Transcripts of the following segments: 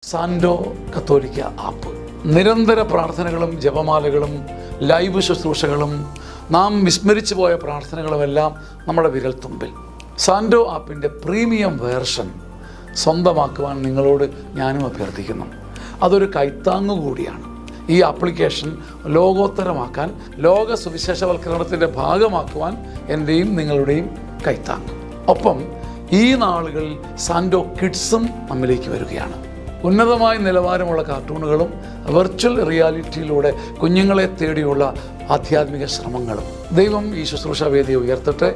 സാൻഡോ കത്തോലിക്ക ആപ്പ് നിരന്തര പ്രാർത്ഥനകളും ജപമാലകളും ലൈവ് ശുശ്രൂഷകളും നാം വിസ്മരിച്ചു പോയ പ്രാർത്ഥനകളുമെല്ലാം നമ്മുടെ വിരൽത്തുമ്പിൽ. സാൻഡോ ആപ്പിൻ്റെ പ്രീമിയം വേർഷൻ സ്വന്തമാക്കുവാൻ നിങ്ങളോട് ഞാനും അഭ്യർത്ഥിക്കുന്നു. അതൊരു കൈത്താങ്ങു കൂടിയാണ്. ഈ ആപ്ലിക്കേഷൻ ലോകോത്തരമാക്കാൻ, ലോക സുവിശേഷവൽക്കരണത്തിൻ്റെ ഭാഗമാക്കുവാൻ എൻ്റെയും നിങ്ങളുടെയും കൈത്താങ്ങ്. ഒപ്പം ഈ നാളുകളിൽ സാൻഡോ കിഡ്സും നമ്മിലേക്ക് വരികയാണ്. ഉന്നതമായ നിലവാരമുള്ള കാർട്ടൂണുകളും വെർച്വൽ റിയാലിറ്റിയിലൂടെ കുഞ്ഞുങ്ങളെ തേടിയുള്ള ആധ്യാത്മിക ശ്രമങ്ങളും. ദൈവം ഈ ശുശ്രൂഷ വേദിയെ ഉയർത്തട്ടെ.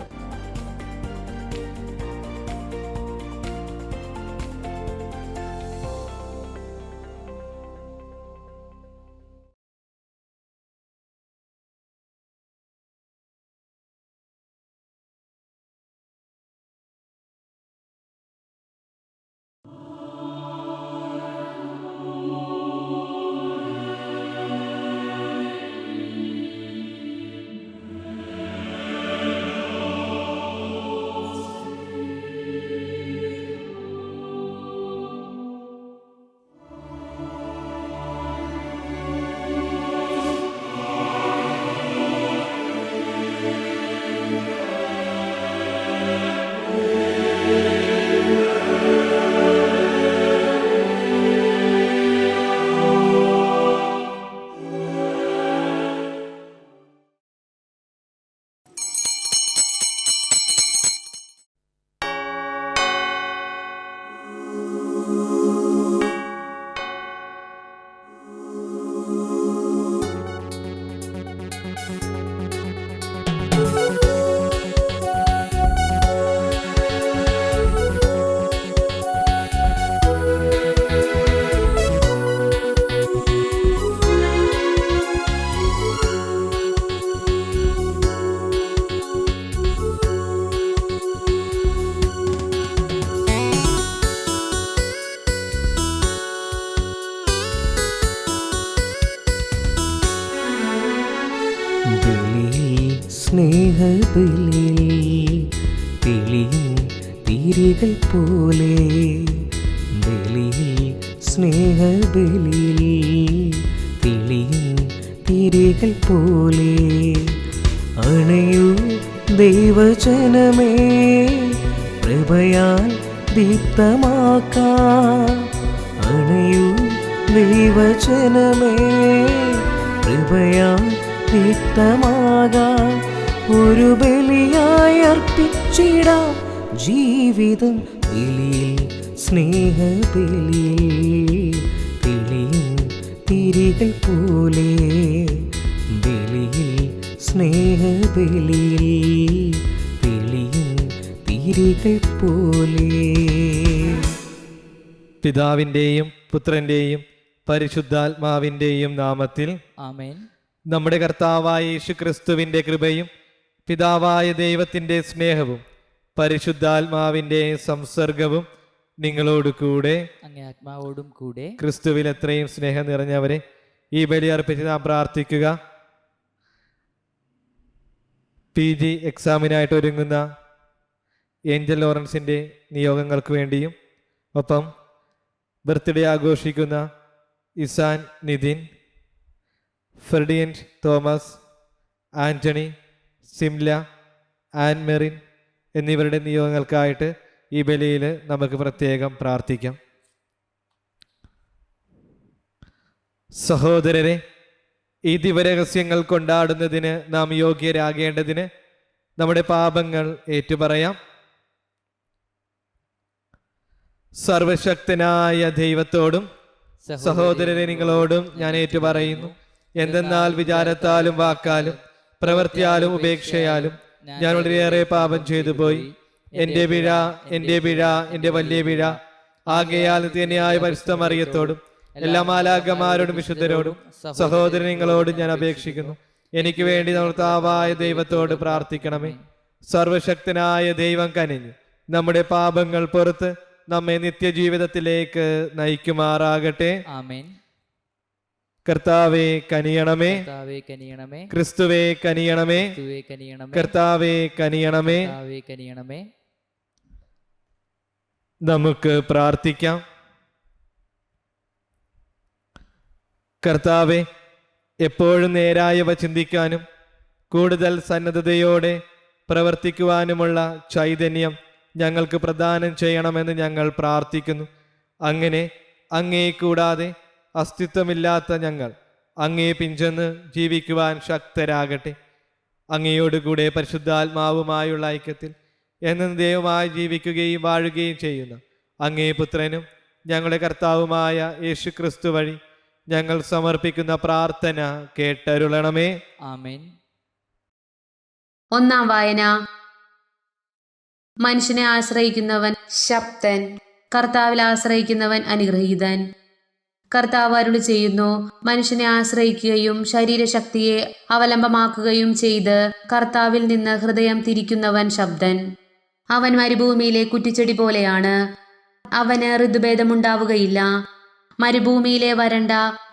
സ്നേഹബലിയിൽ തെളിയും തിരികൾ പോലെ, ബലിയിൽ സ്നേഹബലിയിൽ തെളിയും തിരികൾ പോലെ അണയൂ ദൈവജനമേ, പ്രഭയാൽ ദീപ്തമാക്കാം. അണയൂ ദൈവജനമേ, പ്രഭയാൽ ദീപ്തമാകാം. ഒരു ബലിയായി അർപ്പിച്ചിടാം ജീവിതം ബലിയിൽ, സ്നേഹബലിയിൽ തെളിയും തിരികൾ പോലെ, ബലിയിൽ സ്നേഹബലിയിൽ തെളിയും തിരികൾ പോലെ. പിതാവിൻ്റെയും പുത്രൻ്റെയും പരിശുദ്ധാത്മാവിൻ്റെയും നാമത്തിൽ ആമേൻ. നമ്മുടെ കർത്താവായ യേശുക്രിസ്തുവിൻ്റെ കൃപയും പിതാവായ ദൈവത്തിൻ്റെ സ്നേഹവും പരിശുദ്ധാത്മാവിൻ്റെ സംസർഗവും നിങ്ങളോട് കൂടെ, അങ്ങേ ആത്മാവോടും കൂടെ. ക്രിസ്തുവിൽ എത്രയും സ്നേഹം നിറഞ്ഞവരെ, ഈ ബലി അർപ്പിച്ച് നാം പ്രാർത്ഥിക്കുക. PG എക്സാമിനായിട്ട് ഒരുങ്ങുന്ന ഏഞ്ചൽ ലോറൻസിൻ്റെ നിയോഗങ്ങൾക്ക് വേണ്ടിയും, ഒപ്പം ബർത്ത്ഡേ ആഘോഷിക്കുന്ന ഇസാൻ നിതിൻ, ഫെർഡിയൻറ്റ് തോമസ്, ആൻ്റണി, സിംല, ആൻ മെറിൻ എന്നിവരുടെ നിയോഗങ്ങൾക്കായിട്ട് ഈ ബലിയിൽ നമുക്ക് പ്രത്യേകം പ്രാർത്ഥിക്കാം. സഹോദരരെ, ഈ ദിവരഹസ്യങ്ങൾ കൊണ്ടാടുന്നതിന് നാം യോഗ്യരാകേണ്ടതിന് നമ്മുടെ പാപങ്ങൾ ഏറ്റുപറയാം. സർവശക്തനായ ദൈവത്തോടും സഹോദരരെ നിങ്ങളോടും ഞാൻ ഏറ്റുപറയുന്നു, എന്തെന്നാൽ വിചാരത്താലും വാക്കാലും പ്രവൃത്തിയാലും ഉപേക്ഷയാലും ഞാൻ വളരെയേറെ പാപം ചെയ്തു പോയി. എൻ്റെ പിഴ, എൻ്റെ പിഴ, എൻ്റെ വലിയ പിഴ. ആകയാൽ നിത്യനായ പരിശുദ്ധ മറിയത്തോടും എല്ലാ മാലാഖമാരോടും വിശുദ്ധരോടും സഹോദരൻ നിങ്ങളോടും ഞാൻ അപേക്ഷിക്കുന്നു, എനിക്ക് വേണ്ടി കർത്താവായ ദൈവത്തോട് പ്രാർത്ഥിക്കണമേ. സർവശക്തനായ ദൈവം കനിഞ്ഞ് നമ്മുടെ പാപങ്ങൾ പുറത്ത് നമ്മെ നിത്യജീവിതത്തിലേക്ക് നയിക്കുമാറാകട്ടെ. ആമേൻ. കർത്താവേ കനിയണമേ, കർത്താവേ കനിയണമേ, ക്രിസ്തുവേ കനിയണമേ, ക്രിസ്തുവേ കനിയണമേ, കർത്താവേ കനിയണമേ. കർത്താവേ കനിയണമേ. നമുക്ക് പ്രാർത്ഥിക്കാം. കർത്താവെ, എപ്പോഴും നേരായവ ചിന്തിക്കാനും കൂടുതൽ സന്നദ്ധതയോടെ പ്രവർത്തിക്കുവാനുമുള്ള ചൈതന്യം ഞങ്ങൾക്ക് പ്രദാനം ചെയ്യണമെന്ന് ഞങ്ങൾ പ്രാർത്ഥിക്കുന്നു. അങ്ങനെ അങ്ങയെ കൂടാതെ അസ്തിത്വമില്ലാത്ത ഞങ്ങൾ അങ്ങയെ പിഞ്ചെന്ന് ജീവിക്കുവാൻ ശക്തരാകട്ടെ. അങ്ങയോടുകൂടെ പരിശുദ്ധാത്മാവുമായുള്ള ഐക്യത്തിൽ എന്നും ദൈവമായി ജീവിക്കുകയും വാഴുകയും ചെയ്യുന്ന അങ്ങേ പുത്രനും ഞങ്ങളുടെ കർത്താവുമായ യേശു ക്രിസ്തു വഴി ഞങ്ങൾ സമർപ്പിക്കുന്ന പ്രാർത്ഥന കേട്ടരുളണമേ. ആമേൻ. ഒന്നാം വായന. മനുഷ്യനെ ആശ്രയിക്കുന്നവൻ ശക്തൻ, കർത്താവിൽ ആശ്രയിക്കുന്നവൻ അനുഗ്രഹീതൻ. കർത്താവ് അരുളി ചെയ്യുന്നു, മനുഷ്യനെ ആശ്രയിക്കുകയും ശരീരശക്തിയെ അവലംബമാക്കുകയും ചെയ്ത് കർത്താവിൽ നിന്ന് ഹൃദയം തിരിക്കുന്നവൻ ശബ്ദൻ. അവൻ മരുഭൂമിയിലെ കുറ്റിച്ചെടി പോലെയാണ്, അവന് ഋതുഭേദമുണ്ടാവുകയില്ല. മരുഭൂമിയിലെ വരണ്ട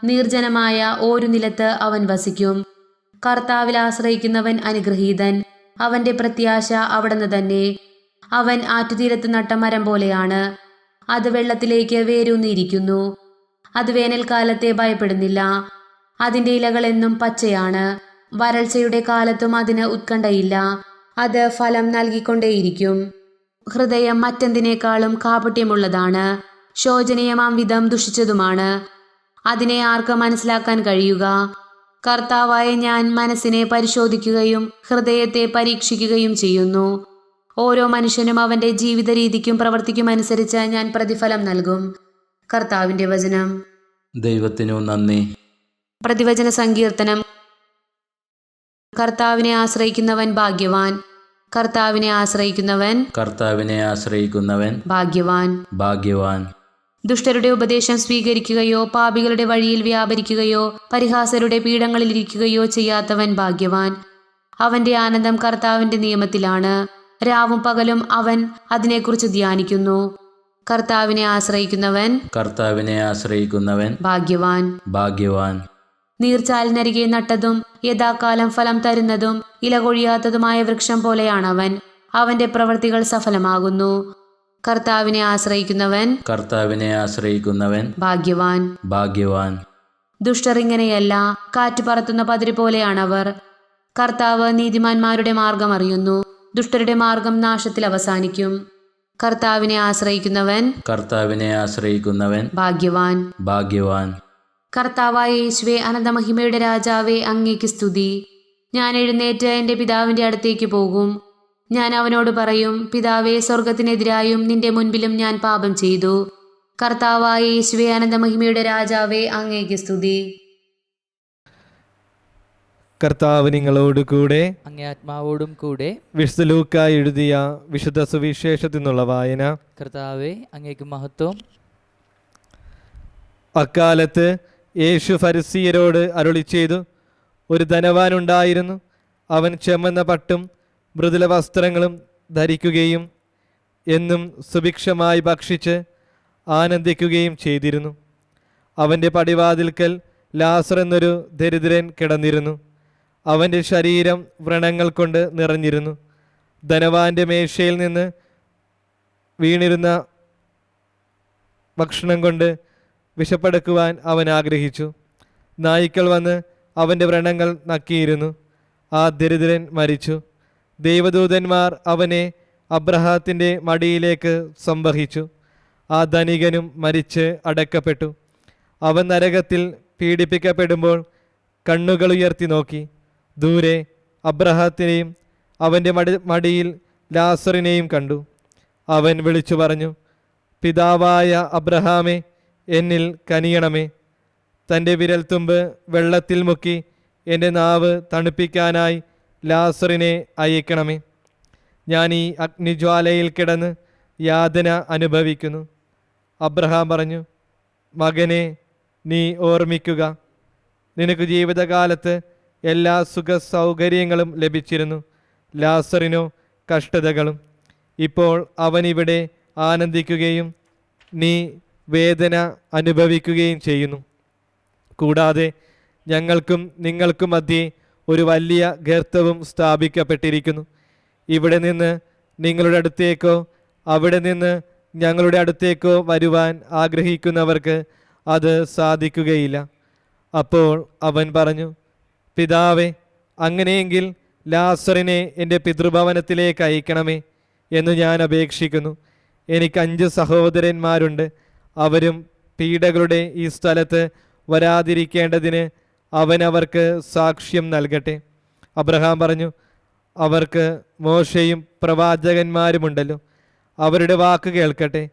നിർജ്ജനമായ ഒരു നിലത്ത് അവൻ വസിക്കും. കർത്താവിൽ ആശ്രയിക്കുന്നവൻ അനുഗ്രഹീതൻ, അവന്റെ പ്രത്യാശ അവിടുന്ന് തന്നെ. അവൻ ആറ്റുതീരത്ത് നട്ട മരം പോലെയാണ്, അത് വെള്ളത്തിലേക്ക് വേരൂന്നിയിരിക്കുന്നു. അത് വേനൽക്കാലത്തെ ഭയപ്പെടുന്നില്ല, അതിന്റെ ഇലകൾ എന്നും പച്ചയാണ്. വരൾച്ചയുടെ കാലത്തും അതിന് ഉത്കണ്ഠയില്ല, അത് ഫലം നൽകിക്കൊണ്ടേയിരിക്കും. ഹൃദയം മറ്റെന്തിനേക്കാളും കാപട്യമുള്ളതാണ്, ശോചനീയമാം വിധം ദുഷിച്ചതുമാണ്. അതിനെ ആർക്ക് മനസ്സിലാക്കാൻ കഴിയുക? കർത്താവായ ഞാൻ മനസ്സിനെ പരിശോധിക്കുകയും ഹൃദയത്തെ പരീക്ഷിക്കുകയും ചെയ്യുന്നു. ഓരോ മനുഷ്യനും അവന്റെ ജീവിത രീതിക്കും പ്രവർത്തിക്കുമനുസരിച്ച് ഞാൻ പ്രതിഫലം നൽകും. കർത്താവിന്റെ വചനം. ദൈവത്തിനു നന്ദി. പ്രതിവചന സങ്കീർത്തനം. കർത്താവിനെ ആശ്രയിക്കുന്നവൻ ഭാഗ്യവാൻ, കർത്താവിനെ ആശ്രയിക്കുന്നവൻ ഭാഗ്യവാൻ. ഭാഗ്യവാൻ. ദുഷ്ടരുടെ ഉപദേശം സ്വീകരിക്കുകയോ പാപികളുടെ വഴിയിൽ വ്യാപരിക്കുകയോ പരിഹാസരുടെ പീഠങ്ങളിൽ ഇരിക്കുകയോ ചെയ്യാത്തവൻ ഭാഗ്യവാൻ. അവന്റെ ആനന്ദം കർത്താവിന്റെ നിയമത്തിലാണ്, രാവും പകലും അവൻ അതിനെക്കുറിച്ച് ധ്യാനിക്കുന്നു. കർത്താവിനെ ആശ്രയിക്കുന്നവൻ ഭാഗ്യവാൻ. നീർച്ചാലിനരികെ നട്ടതും യഥാകാലം ഫലം തരുന്നതും ഇല കൊഴിയാത്തതുമായ വൃക്ഷം പോലെയാണവൻ, അവന്റെ പ്രവൃത്തികൾ സഫലമാകുന്നു. കർത്താവിനെ ആശ്രയിക്കുന്നവൻ ഭാഗ്യവാൻ. ദുഷ്ടർ ഇങ്ങനെയല്ല, കാറ്റ് പറത്തുന്ന പതിര് പോലെയാണവർ. കർത്താവ് നീതിമാന്മാരുടെ മാർഗം അറിയുന്നു, ദുഷ്ടരുടെ മാർഗം നാശത്തിൽ അവസാനിക്കും. കർത്താവിനെ ആശ്രയിക്കുന്നവൻ ഭാഗ്യവാൻ. കർത്താവായ യേശുവേ, അനന്തമഹിമയുടെ രാജാവേ, അങ്ങേക്ക് സ്തുതി. ഞാൻ എഴുന്നേറ്റ് എൻ്റെ പിതാവിൻ്റെ അടുത്തേക്ക് പോകും. ഞാൻ അവനോട് പറയും, പിതാവേ, സ്വർഗത്തിനെതിരായും നിന്റെ മുൻപിലും ഞാൻ പാപം ചെയ്തു. കർത്താവായ യേശുവേ, അനന്തമഹിമയുടെ രാജാവേ, അങ്ങേക്ക് സ്തുതി. കർത്താവ് നിങ്ങളോടുകൂടെ, അങ്ങേ ആത്മാവോടും കൂടെ. വിശുദ്ധ ലൂക്ക എഴുതിയ വിശുദ്ധ സുവിശേഷത്തിൽ നിന്നുള്ള വായന. കർത്താവേ, അങ്ങേക്ക് മഹത്വം. അക്കാലത്ത് യേശു ഫരിസീയരോട് അരുളി ചെയ്തു, ഒരു ധനവാനുണ്ടായിരുന്നു. അവൻ ചെമ്മന്ന പട്ടും മൃദുല വസ്ത്രങ്ങളും ധരിക്കുകയും എന്നും സുഭിക്ഷമായി ഭക്ഷിച്ച് ആനന്ദിക്കുകയും ചെയ്തിരുന്നു. അവൻ്റെ പടിവാതിൽക്കൽ ലാസർ എന്നൊരു ദരിദ്രൻ കിടന്നിരുന്നു. അവൻ്റെ ശരീരം വ്രണങ്ങൾ കൊണ്ട് നിറഞ്ഞിരുന്നു. ധനവാന്റെ മേശയിൽ നിന്ന് വീണിരുന്ന ഭക്ഷണം കൊണ്ട് വിശപ്പടക്കുവാൻ അവൻ ആഗ്രഹിച്ചു. നായ്ക്കൾ വന്ന് അവൻ്റെ വ്രണങ്ങൾ നക്കിയിരുന്നു. ആ ദരിദ്രൻ മരിച്ചു. ദൈവദൂതന്മാർ അവനെ അബ്രഹാത്തിൻ്റെ മടിയിലേക്ക് സംവഹിച്ചു. ആ ധനികനും മരിച്ച് അടക്കപ്പെട്ടു. അവൻ നരകത്തിൽ പീഡിപ്പിക്കപ്പെടുമ്പോൾ കണ്ണുകൾ ഉയർത്തി നോക്കി. ദൂരെ അബ്രഹാത്തിനെയും അവൻ്റെ മടിയിൽ ലാസറിനെയും കണ്ടു. അവൻ വിളിച്ചു പറഞ്ഞു, പിതാവായ അബ്രഹാമേ, എന്നിൽ കനിയണമേ. തൻ്റെ വിരൽത്തുമ്പ് വെള്ളത്തിൽ മുക്കി എൻ്റെ നാവ് തണുപ്പിക്കാനായി ലാസറിനെ അയക്കണമേ. ഞാൻ ഈ അഗ്നിജ്വാലയിൽ കിടന്ന് യാതന അനുഭവിക്കുന്നു. അബ്രഹാം പറഞ്ഞു, മകനെ, നീ ഓർമ്മിക്കുക, നിനക്ക് ജീവിതകാലത്ത് എല്ലാ സുഖ സൗകര്യങ്ങളും ലഭിച്ചിരുന്നു. ലാസറിനോ കഷ്ടതകളും. ഇപ്പോൾ അവനിവിടെ ആനന്ദിക്കുകയും നീ വേദന അനുഭവിക്കുകയും ചെയ്യുന്നു. കൂടാതെ ഞങ്ങൾക്കും നിങ്ങൾക്കും മധ്യേ ഒരു വലിയ ഗർത്തവും സ്ഥാപിക്കപ്പെട്ടിരിക്കുന്നു. ഇവിടെ നിന്ന് നിങ്ങളുടെ അടുത്തേക്കോ അവിടെ നിന്ന് ഞങ്ങളുടെ അടുത്തേക്കോ വരുവാൻ ആഗ്രഹിക്കുന്നവർക്ക് അത് സാധിക്കുകയില്ല. അപ്പോൾ അവൻ പറഞ്ഞു, പിതാവേ, അങ്ങനെയെങ്കിൽ ലാസറിനെ എൻ്റെ പിതൃഭവനത്തിലേക്ക് അയക്കണമേ എന്ന് ഞാൻ അപേക്ഷിക്കുന്നു. എനിക്ക് 5 സഹോദരന്മാരുണ്ട്. അവരും പീഡകളുടെ ഈ സ്ഥലത്ത് വരാതിരിക്കേണ്ടതിന് അവൻ അവർക്ക് സാക്ഷ്യം നൽകട്ടെ. അബ്രഹാം പറഞ്ഞു, അവർക്ക് മോശയും പ്രവാചകന്മാരുമുണ്ടല്ലോ, അവരുടെ വാക്ക് കേൾക്കട്ടെ.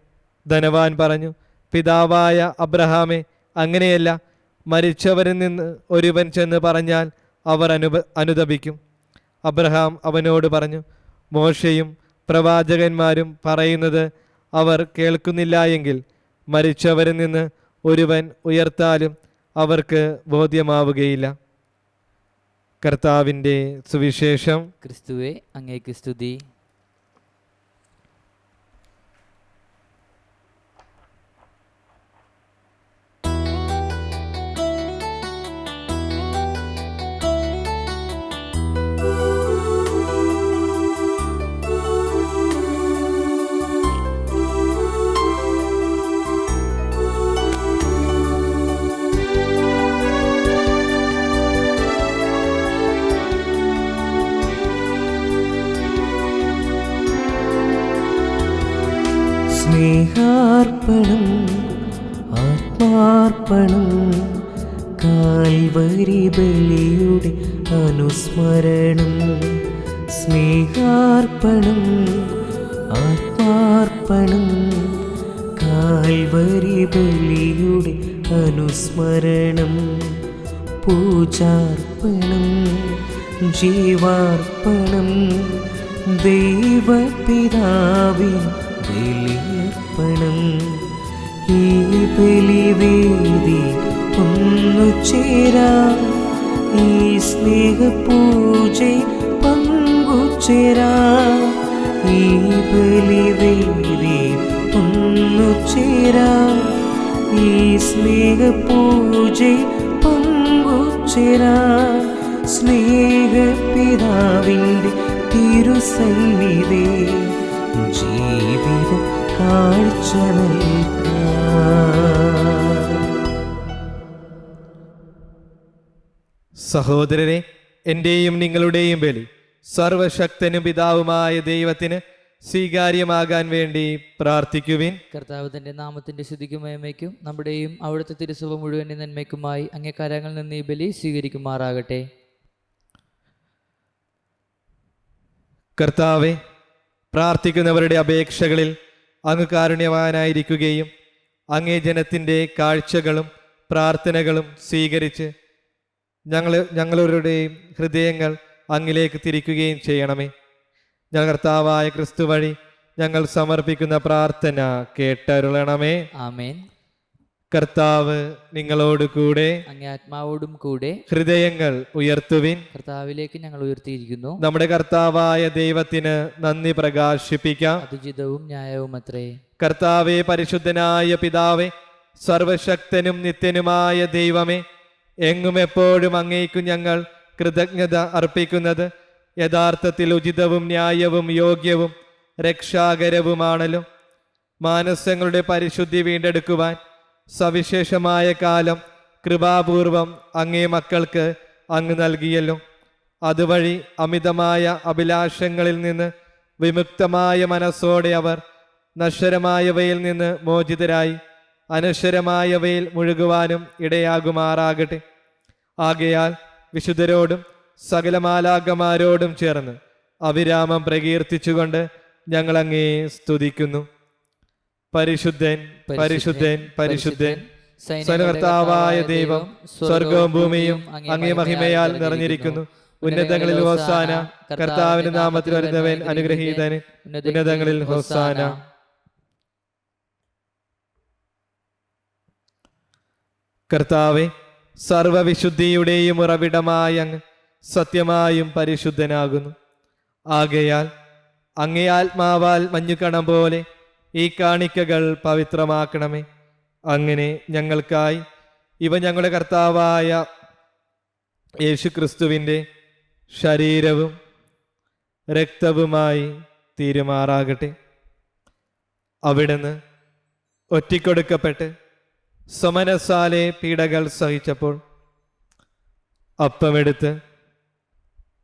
ധനവാൻ പറഞ്ഞു, പിതാവായ അബ്രഹാമേ, അങ്ങനെയല്ല. മരിച്ചവരിൽ നിന്ന് ഒരുവൻ ചെന്ന് പറഞ്ഞാൽ അവർ അനുതപിക്കും. അബ്രഹാം അവനോട് പറഞ്ഞു, മോശയും പ്രവാചകന്മാരും പറയുന്നത് അവർ കേൾക്കുന്നില്ല എങ്കിൽ മരിച്ചവരിൽ നിന്ന് ഒരുവൻ ഉയർത്താലും അവർക്ക് ബോധ്യമാവുകയില്ല. കർത്താവിൻ്റെ സുവിശേഷം. ക്രിസ്തുവേ, അങ്ങേക്ക് സ്തുതി. സ്നേഹാർപ്പണം, ആത്മാർപ്പണം, കാൽവരി ബലിയുടെ അനുസ്മരണം. സ്നേഹാർപ്പണം, ആത്മാർപ്പണം, കാൽവരി ബലിയുടെ അനുസ്മരണം. പൂജാർപ്പണം, ജീവാർപ്പണം, ദൈവപിതാവിൻ ബലിയർപ്പണം. ഈ ബലിവേദി ഒന്നു ചേരാം, ഈ സ്നേഹപൂജയിൽ പങ്കുചേരാം. ഈ ബലിവേദി ഒന്നു ചേരാം, ഈ സ്നേഹപൂജയിൽ പങ്കുചേരാം. സ്നേഹപിതാവിൻ്റെ തിരുസന്നിധി ജീവിതം കാഴ്ച നൽകാം. സഹോദരരെ, എൻ്റെയും നിങ്ങളുടെയും ബലി സർവശക്തനും പിതാവുമായ ദൈവത്തിന് സ്വീകാര്യമാകാൻ വേണ്ടി പ്രാർത്ഥിക്കുവിൻ. കർത്താവ് തന്റെ നാമത്തിന്റെ ശുദ്ധിക്കും മഹിമയ്ക്കും നമ്മുടെയും അവിടുത്തെ തിരുസഭ മുഴുവൻ്റെ നന്മയ്ക്കുമായി അങ്ങേ കരങ്ങളിൽ നിന്ന് ഈ ബലി സ്വീകരിക്കുമാറാകട്ടെ. കർത്താവെ, പ്രാർത്ഥിക്കുന്നവരുടെ അപേക്ഷകളിൽ അങ്ങ് കാരുണ്യവാനായിരിക്കുകയും അങ്ങേ ജനത്തിൻ്റെ കാഴ്ചകളും പ്രാർത്ഥനകളും സ്വീകരിച്ച് ഞങ്ങളുടെ ഹൃദയങ്ങൾ അങ്ങിലേക്ക് തിരിക്കുകയും ചെയ്യണമേ. ഞങ്ങൾ കർത്താവായ ക്രിസ്തു വഴി ഞങ്ങൾ സമർപ്പിക്കുന്ന പ്രാർത്ഥന കേട്ടരുളണമേ. ആമേൻ. കർത്താവ് നിങ്ങളോട് കൂടെ, അങ്ങേ ആത്മാവോടും കൂടെ. ഹൃദയങ്ങൾ ഉയർത്തുവിൻ. കർത്താവിലേക്ക് ഞങ്ങൾ ഉയർത്തിയിരിക്കുന്നു. നമ്മുടെ കർത്താവായ ദൈവത്തിന് നന്ദി പ്രകാശിപ്പിക്കാം. അതുചിതവും ന്യായവും അത്രേ. കർത്താവേ, പരിശുദ്ധനായ പിതാവേ, സർവശക്തനും നിത്യനുമായ ദൈവമേ, എങ്ങും എപ്പോഴും അങ്ങേക്കു ഞങ്ങൾ കൃതജ്ഞത അർപ്പിക്കുന്നത് യഥാർത്ഥത്തിൽ ഉചിതവും ന്യായവും യോഗ്യവും രക്ഷാകരവുമാണല്ലോ. മാനസങ്ങളുടെ പരിശുദ്ധി വീണ്ടെടുക്കുവാൻ സവിശേഷമായ കാലം കൃപാപൂർവം അങ്ങേ മക്കൾക്ക് അങ്ങ് നൽകിയല്ലോ. അതുവഴി അമിതമായ അഭിലാഷങ്ങളിൽ നിന്ന് വിമുക്തമായ മനസ്സോടെ അവർ നശ്വരമായവയിൽ നിന്ന് മോചിതരായി അനശ്വരമായവയിൽ മുഴുകുവാനും ഇടയാകുമാറാകട്ടെ. ആകയാൽ വിശുദ്ധരോടും സകല മാലാഖമാരോടും ചേർന്ന് അവിരാമം പ്രകീർത്തിച്ചുകൊണ്ട് ഞങ്ങൾ അങ്ങേ സ്തുതിക്കുന്നു. പരിശുദ്ധൻ, പരിശുദ്ധൻ, പരിശുദ്ധൻ, സകർത്താവായ ദൈവം, സ്വർഗവും ഭൂമിയും അങ്ങേ മഹിമയാൽ നിറഞ്ഞിരിക്കുന്നു. ഉന്നതങ്ങളിൽ ഹോസാന. കർത്താവിന്റെ നാമത്തിൽ വരുന്നവൻ അനുഗ്രഹീതന്. ഉന്നതങ്ങളിൽ ഹോസാന. കർത്താവെ, സർവവിശുദ്ധിയുടെയും ഉറവിടമായ അങ്ങ് സത്യമായും പരിശുദ്ധനാകുന്നു. ആകയാൽ അങ്ങേ ആത്മാവാൽ മഞ്ഞുകണം പോലെ ഈ കാണിക്കകൾ പവിത്രമാക്കണമേ. അങ്ങനെ ഞങ്ങൾക്കായി ഇവ ഞങ്ങളുടെ കർത്താവായ യേശുക്രിസ്തുവിൻ്റെ ശരീരവും രക്തവുമായി തീരുമാറാകട്ടെ. അവിടുന്ന് ഒറ്റിക്കൊടുക്കപ്പെട്ട് സമനസാലെ പീഡകൾ സഹിച്ചപ്പോൾ അപ്പമെടുത്ത്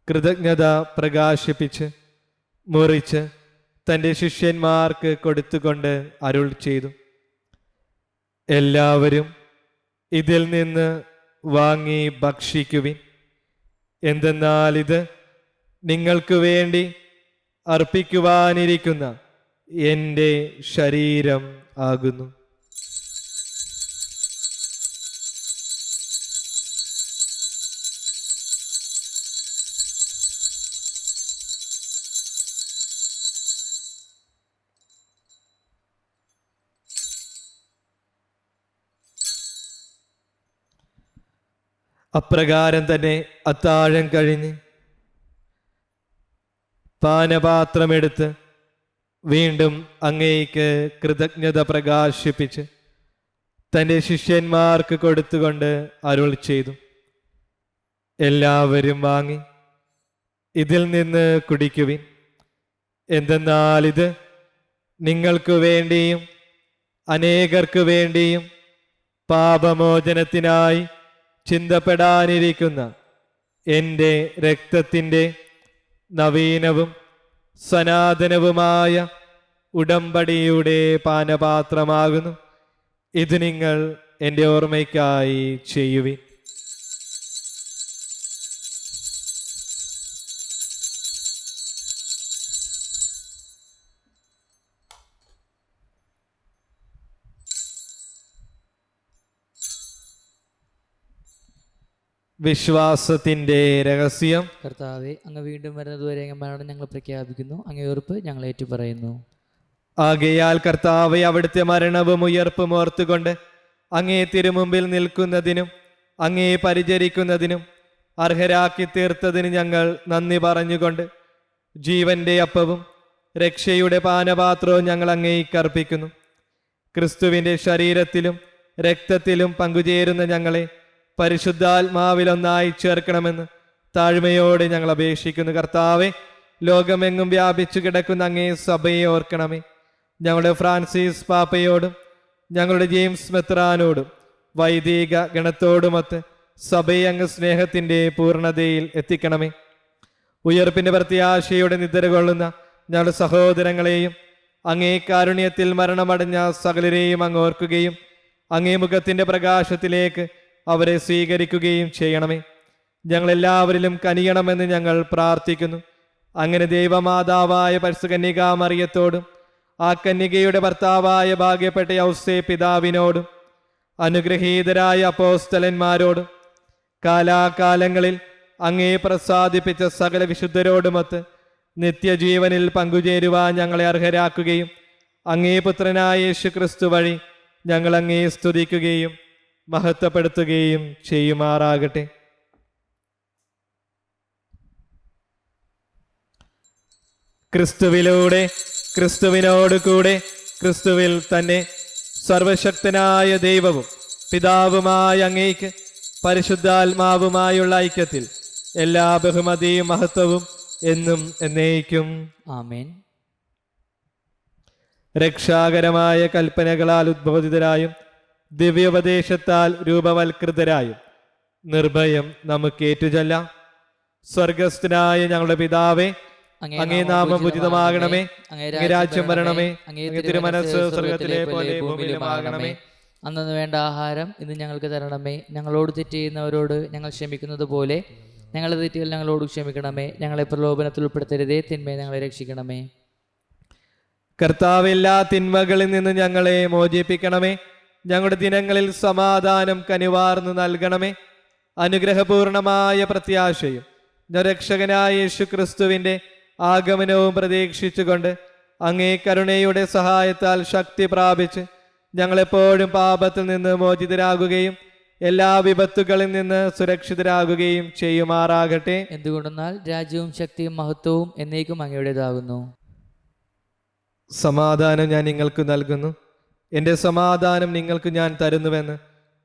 കൃതജ്ഞത പ്രകാശിപ്പിച്ച് മുറിച്ച് തൻ്റെ ശിഷ്യന്മാർക്ക് കൊടുത്തുകൊണ്ട് അരുൾ ചെയ്തു, എല്ലാവരും ഇതിൽ നിന്ന് വാങ്ങി ഭക്ഷിക്കുവിൻ. എന്തെന്നാൽ ഇത് നിങ്ങൾക്ക് വേണ്ടി അർപ്പിക്കുവാനിരിക്കുന്ന എൻ്റെ ശരീരം ആകുന്നു. അപ്രകാരം തന്നെ അത്താഴം കഴിഞ്ഞ് പാനപാത്രമെടുത്ത് വീണ്ടും അങ്ങേക്ക് കൃതജ്ഞത പ്രകാശിപ്പിച്ച് തൻ്റെ ശിഷ്യന്മാർക്ക് കൊടുത്തുകൊണ്ട് അരുൾ ചെയ്തു, എല്ലാവരും വാങ്ങി ഇതിൽ നിന്ന് കുടിക്കുവിൻ. എന്തെന്നാൽ ഇത് നിങ്ങൾക്ക് വേണ്ടിയും അനേകർക്ക് വേണ്ടിയും പാപമോചനത്തിനായി ചിന്തപ്പെടാനിരിക്കുന്ന എൻ്റെ രക്തത്തിൻ്റെ നവീനവും സനാതനവുമായ ഉടമ്പടിയുടെ പാനപാത്രമാകുന്നു. ഇത് നിങ്ങൾ എൻ്റെ ഓർമ്മയ്ക്കായി ചെയ്യുവിൻ. വിശ്വാസത്തിന്റെ രഹസ്യം. കർത്താവെ, അങ്ങ് വീണ്ടും വരുന്നതുവരെ അങ്ങ് മരണം ഞങ്ങൾ പ്രഖ്യാപിക്കുന്നു, അങ്ങേ ഉറപ്പ് ഞങ്ങൾ ഏറ്റുപറയുന്നു. ആകയാൽ കർത്താവെ, അവിടുത്തെ മരണവും ഉയർപ്പും ഓർത്തുകൊണ്ട് അങ്ങേ തിരുമുമ്പിൽ നിൽക്കുന്നതിനും അങ്ങേ പരിചരിക്കുന്നതിനും അർഹരാക്കി തീർത്തതിന് ഞങ്ങൾ നന്ദി പറഞ്ഞുകൊണ്ട് ജീവന്റെ അപ്പവും രക്ഷയുടെ പാനപാത്രവും ഞങ്ങൾ അങ്ങേക്ക് അർപ്പിക്കുന്നു. ക്രിസ്തുവിന്റെ ശരീരത്തിലും രക്തത്തിലും പങ്കുചേരുന്ന ഞങ്ങളെ പരിശുദ്ധാത്മാവിലൊന്നായി ചേർക്കണമെന്ന് താഴ്മയോടെ ഞങ്ങൾ അപേക്ഷിക്കുന്നു. കർത്താവെ, ലോകമെങ്ങും വ്യാപിച്ചു കിടക്കുന്ന അങ്ങേ സഭയെ ഓർക്കണമേ. ഞങ്ങളുടെ ഫ്രാൻസിസ് പാപ്പയോടും ഞങ്ങളുടെ ജെയിംസ് മെത്രാനോടും വൈദിക ഗണത്തോടുമൊത്ത് സഭയെ അങ്ങ് സ്നേഹത്തിൻ്റെ പൂർണ്ണതയിൽ എത്തിക്കണമേ. ഉയർപ്പിൻ്റെ പ്രത്യാശയുടെ നിദ്ര കൊള്ളുന്ന ഞങ്ങളുടെ സഹോദരങ്ങളെയും അങ്ങേ കാരുണ്യത്തിൽ മരണമടഞ്ഞ സകലരെയും അങ്ങ് ഓർക്കുകയും അങ്ങേ മുഖത്തിൻ്റെ പ്രകാശത്തിലേക്ക് അവരെ സ്വീകരിക്കുകയും ചെയ്യണമേ. ഞങ്ങളെല്ലാവരിലും കനിയണമെന്ന് ഞങ്ങൾ പ്രാർത്ഥിക്കുന്നു. അങ്ങനെ ദൈവമാതാവായ പരിശുദ്ധ കന്യകാ മറിയത്തോടും ആ കന്യകയുടെ ഭർത്താവായ ഭാഗ്യപ്പെട്ട യൗസേ പിതാവിനോടും അനുഗ്രഹീതരായ അപ്പോസ്തലന്മാരോടും കാലാകാലങ്ങളിൽ അങ്ങേ പ്രസാദിപ്പിച്ച സകല വിശുദ്ധരോടുമൊത്ത് നിത്യജീവനിൽ പങ്കുചേരുവാൻ ഞങ്ങളെ അർഹരാക്കുകയും അങ്ങേ പുത്രനായ യേശു ക്രിസ്തു വഴി ഞങ്ങൾ അങ്ങേ സ്തുതിക്കുകയും മഹത്വപ്പെടുത്തുകയും ചെയ്യുമാറാകട്ടെ. ക്രിസ്തുവിലൂടെ, ക്രിസ്തുവിനോട് കൂടെ, ക്രിസ്തുവിൽ തന്നെ സർവശക്തനായ ദൈവവും പിതാവുമായ അങ്ങേക്ക് പരിശുദ്ധാത്മാവുമായുള്ള ഐക്യത്തിൽ എല്ലാ ബഹുമതിയും മഹത്വവും എന്നും എന്നേക്കും ആമേൻ. രക്ഷാകരമായ കൽപ്പനകളാൽ ഉദ്ബോധിതരായും ദിവ്യോപദേശത്താൽ രൂപവൽകൃതരായും നിർഭയം നമുക്ക് ഏറ്റുചൊല്ലാം. സ്വർഗസ്ഥനായ ഞങ്ങളുടെ പിതാവേ, അങ്ങേ നാമം ഉചിതമാകണമേ, അങ്ങേ രാജ്യം വരണമേ, അങ്ങേ തിരുമനസ്സ് സ്വർഗത്തിലെ പോലെ ഭൂമിയിലുമാകണമേ. അന്നു വേണ്ട ആഹാരം ഇന്ന് ഞങ്ങൾക്ക് തരണമേ. ഞങ്ങളോട് തെറ്റ് ചെയ്യുന്നവരോട് ഞങ്ങൾ ക്ഷമിക്കുന്നത് പോലെ ഞങ്ങളുടെ തെറ്റുകൾ ഞങ്ങളോട് ക്ഷമിക്കണമേ. ഞങ്ങളെ പ്രലോഭനത്തിൽ ഉൾപ്പെടുത്തരുതേ, തിന്മയെ ഞങ്ങളെ രക്ഷിക്കണമേ. കർത്താവ്, എല്ലാ തിന്മകളിൽ നിന്ന് ഞങ്ങളെ മോചിപ്പിക്കണമേ. ഞങ്ങളുടെ ദിനങ്ങളിൽ സമാധാനം കനിവാർന്നു നൽകണമേ. അനുഗ്രഹപൂർണമായ പ്രത്യാശയും രക്ഷകനായ യേശു ക്രിസ്തുവിന്റെ ആഗമനവും പ്രതീക്ഷിച്ചുകൊണ്ട് അങ്ങേ കരുണയുടെ സഹായത്താൽ ശക്തി പ്രാപിച്ച് ഞങ്ങളെപ്പോഴും പാപത്തിൽ നിന്ന് മോചിതരാകുകയും എല്ലാ വിപത്തുകളിൽ നിന്ന് സുരക്ഷിതരാകുകയും ചെയ്യുമാറാകട്ടെ. എന്തുകൊണ്ടെന്നാൽ രാജ്യവും ശക്തിയും മഹത്വവും എന്നേക്കും അങ്ങയുടേതാകുന്നു. സമാധാനം ഞാൻ നിങ്ങൾക്ക് നൽകുന്നു, എൻ്റെ സമാധാനം നിങ്ങൾക്ക് ഞാൻ തരുന്നുവെന്ന്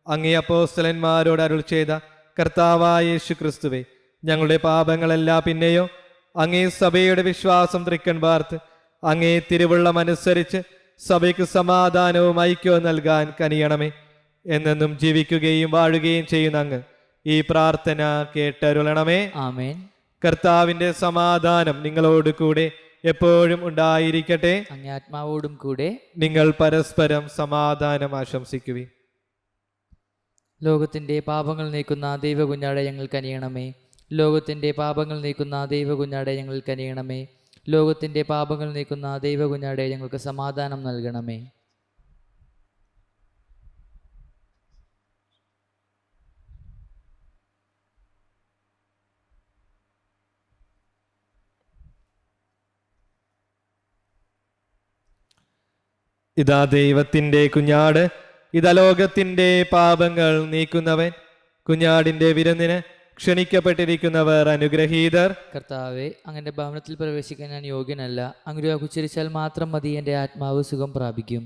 അങ്ങേ അപ്പോസ്തലന്മാരോട് അരുൾ ചെയ്ത കർത്താവായ യേശു ക്രിസ്തുവേ, ഞങ്ങളുടെ പാപങ്ങളെല്ലാം പിന്നെയോ അങ്ങേ സഭയുടെ വിശ്വാസം തൃക്കൺ പാർത്ത് അങ്ങേ തിരുവുള്ളമനുസരിച്ച് സഭയ്ക്ക് സമാധാനവും ഐക്യവും നൽകാൻ കനിയണമേ. എന്നെന്നും ജീവിക്കുകയും വാഴുകയും ചെയ്യുന്ന അങ്ങ് ഈ പ്രാർത്ഥന കേട്ടരുളണമേ. ആമേൻ. കർത്താവിന്റെ സമാധാനം നിങ്ങളോട് കൂടെ എപ്പോഴും ഉണ്ടായിരിക്കട്ടെ. അങ്ങേ ആത്മാവോടും കൂടെ. നിങ്ങൾ പരസ്പരം സമാധാനം ആശംസിക്കുവിൻ. ലോകത്തിൻ്റെ പാപങ്ങൾ നീക്കുന്ന ദൈവകുഞ്ഞാടെ ഞങ്ങൾ കനിയണമേ. ലോകത്തിൻ്റെ പാപങ്ങൾ നീക്കുന്ന ദൈവകുഞ്ഞാടെ ഞങ്ങൾ കനിയണമേ. ലോകത്തിൻ്റെ പാപങ്ങൾ നീക്കുന്ന ദൈവകുഞ്ഞാടെ ഞങ്ങൾക്ക് സമാധാനം നൽകണമേ. ഇതാ ദൈവത്തിൻ്റെ കുഞ്ഞാട്, ഇതാ ലോകത്തിൻ്റെ പാപങ്ങൾ നീക്കുന്നവൻ. കുഞ്ഞാടിൻ്റെ വിരുന്നിന് ക്ഷണിക്കപ്പെട്ടിരിക്കുന്നവർ അനുഗ്രഹീതർ. കർത്താവെ, അങ്ങൻ്റെ ഭവനത്തിൽ പ്രവേശിക്കാൻ ഞാൻ യോഗ്യനല്ല. അങ്ങ് ഉച്ചരിച്ചാൽ മാത്രം മതി, എൻ്റെ ആത്മാവ് സുഖം പ്രാപിക്കും.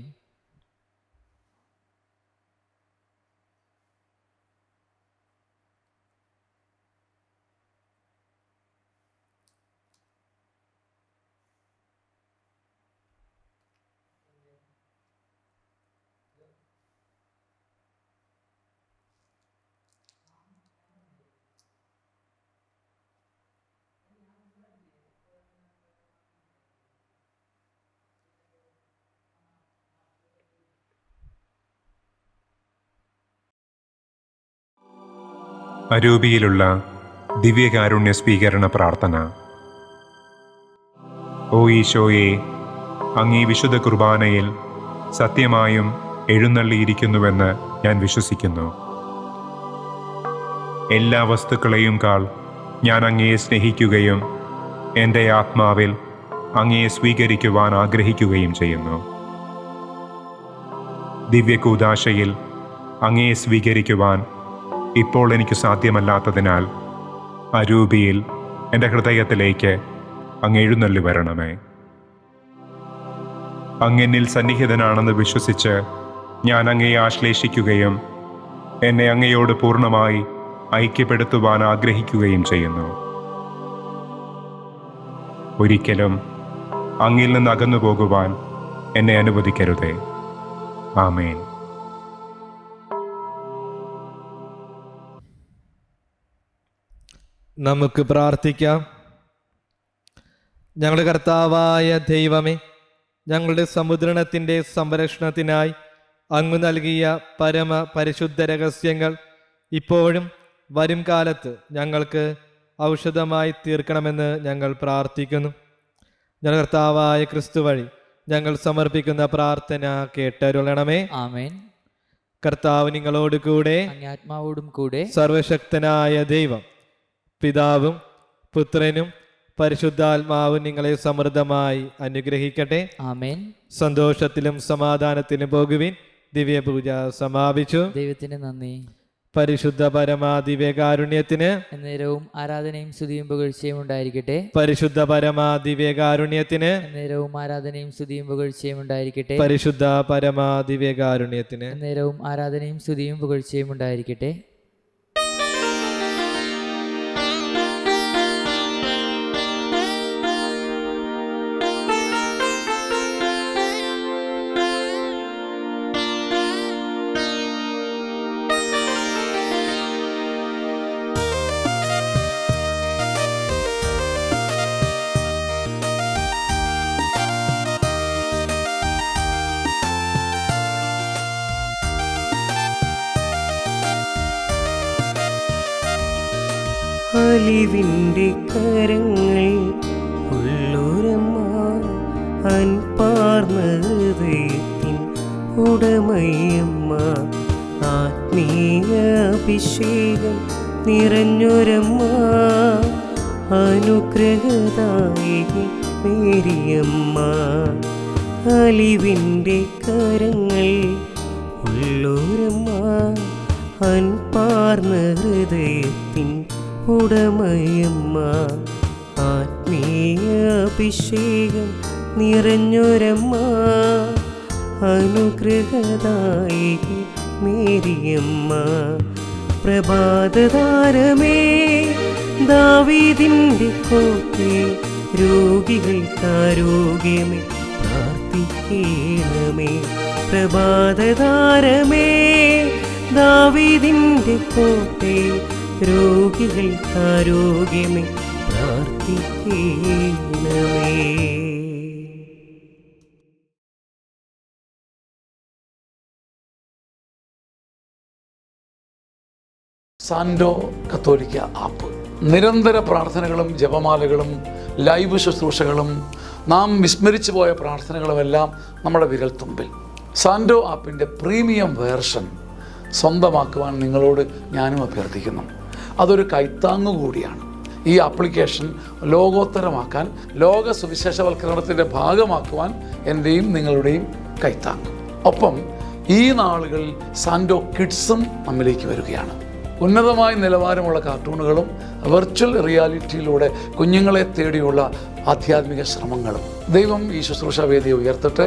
അരൂപിയിലുള്ള ദിവ്യകാരുണ്യ സ്വീകരണ പ്രാർത്ഥന. ഓ ഈശോയെ, അങ്ങീ വിശുദ്ധ കുർബാനയിൽ സത്യമായും എഴുന്നള്ളിയിരിക്കുന്നുവെന്ന് ഞാൻ വിശ്വസിക്കുന്നു. എല്ലാ വസ്തുക്കളെയും കാൾ ഞാൻ അങ്ങയെ സ്നേഹിക്കുകയും എൻ്റെ ആത്മാവിൽ അങ്ങയെ സ്വീകരിക്കുവാൻ ആഗ്രഹിക്കുകയും ചെയ്യുന്നു. ദിവ്യകൂദാശയിൽ അങ്ങയെ സ്വീകരിക്കുവാൻ ഇപ്പോൾ എനിക്ക് സാധ്യമല്ലാത്തതിനാൽ അരൂപിയിൽ എൻ്റെ ഹൃദയത്തിലേക്ക് അങ്ങ് എഴുന്നള്ളി വരണമേ. അങ്ങെന്നിൽ സന്നിഹിതനാണെന്ന് വിശ്വസിച്ച് ഞാൻ അങ്ങയെ ആശ്ലേഷിക്കുകയും എന്നെ അങ്ങയോട് പൂർണ്ണമായി ഐക്യപ്പെടുത്തുവാൻ ആഗ്രഹിക്കുകയും ചെയ്യുന്നു. ഒരിക്കലും അങ്ങിൽ നിന്ന് അകന്നു പോകുവാൻ എന്നെ അനുവദിക്കരുതേ. ആമേൻ. നമുക്ക് പ്രാർത്ഥിക്കാം. ഞങ്ങളുടെ കർത്താവായ ദൈവമേ, ഞങ്ങളുടെ സമുദ്രണത്തിൻ്റെ സംരക്ഷണത്തിനായി അങ്ങ് നൽകിയ പരമ പരിശുദ്ധ രഹസ്യങ്ങൾ ഇപ്പോഴും വരും കാലത്ത് ഞങ്ങൾക്ക് ഔഷധമായി തീർക്കണമെന്ന് ഞങ്ങൾ പ്രാർത്ഥിക്കുന്നു. ഞങ്ങളുടെ കർത്താവായ ക്രിസ്തു വഴി ഞങ്ങൾ സമർപ്പിക്കുന്ന പ്രാർത്ഥന കേട്ടരുളണമേ. ആമേൻ. കർത്താവ് നിങ്ങളോട് കൂടെ. അങ്ങേ ആത്മാവോടും കൂടെ. സർവശക്തനായ ദൈവം പിതാവും പുത്രനും പരിശുദ്ധാത്മാവും നിങ്ങളെ സമൃദ്ധമായി അനുഗ്രഹിക്കട്ടെ. ആമേൻ. സന്തോഷത്തിലും സമാധാനത്തിലും പോകുവിൻ. ദിവ്യപൂജ സമാപിച്ചു. ദൈവത്തിന് നന്ദി. പരിശുദ്ധ പരമാ ദിവ്യകാരുണ്യത്തിന് എന്നേരവും ആരാധനയും സ്തുതിയും പുകഴ്ചയും ഉണ്ടായിരിക്കട്ടെ. പരിശുദ്ധ പരമാ ദിവ്യകാരുണ്യത്തിന് എന്നേരവും ആരാധനയും സ്തുതിയും പുകഴ്ചയും ഉണ്ടായിരിക്കട്ടെ. പരിശുദ്ധ പരമാ ദിവ്യകാരുണ്യത്തിന് എന്നേരവും ആരാധനയും സ്തുതിയും പുകഴ്ചയും ഉണ്ടായിരിക്കട്ടെ. അലിവിൻ്റെ കരങ്ങൾ ഉള്ളൊരമ്മ, അൻപാർന്ന ഹൃദയത്തിൻ ഉടമയമ്മ, ആത്മീയ അഭിഷേകം നിറഞ്ഞൊരമ്മ, അനുഗ്രഹദായിനി മേരിയമ്മ. അലിവിൻ്റെ കരങ്ങൾ ഉള്ളൊരമ്മ, അൻപാർന്ന ഹൃദയത്തിൻ ഉടമയമ്മ, ആത്മീയ അഭിഷേകം നിറഞ്ഞൊരമ്മ, അനുഗ്രഹദായിനി മേരിയമ്മ. പ്രഭാതതാരമേ, ദാവീദിൻ്റെ കോട്ടേ, രോഗികൾക്കാരോഗ്യമേ പ്രാർത്ഥിക്കണമേ. പ്രഭാതതാരമേ, ദാവീദിൻ്റെ കോട്ടേ, രോഗികൾക്ക് ആരോഗ്യമേ പ്രാർത്ഥിക്കണമേ. സാൻഡോ കത്തോലിക്ക ആപ്പ് നിരന്തര പ്രാർത്ഥനകളും ജപമാലകളും ലൈവ് ശുശ്രൂഷകളും നാം വിസ്മരിച്ചു പോയ പ്രാർത്ഥനകളുമെല്ലാം നമ്മുടെ വിരൽത്തുമ്പിൽ. സാൻഡോ ആപ്പിൻ്റെ പ്രീമിയം വേർഷൻ സ്വന്തമാക്കുവാൻ നിങ്ങളോട് ഞാനും അഭ്യർത്ഥിക്കുന്നു. അതൊരു കൈത്താങ്ങു കൂടിയാണ്. ഈ ആപ്ലിക്കേഷൻ ലോകോത്തരമാക്കാൻ, ലോക സുവിശേഷവൽക്കരണത്തിൻ്റെ ഭാഗമാക്കുവാൻ എൻ്റെയും നിങ്ങളുടെയും കൈത്താങ്ങ്. ഒപ്പം ഈ നാളുകളിൽ സാൻഡോ കിഡ്സും നമ്മിലേക്ക് വരികയാണ്. ഉന്നതമായ നിലവാരമുള്ള കാർട്ടൂണുകളും വെർച്വൽ റിയാലിറ്റിയിലൂടെ കുഞ്ഞുങ്ങളെ തേടിയുള്ള ആധ്യാത്മിക ശ്രമങ്ങളും. ദൈവം ഈ ശുശ്രൂഷ വേദിയെ ഉയർത്തട്ടെ.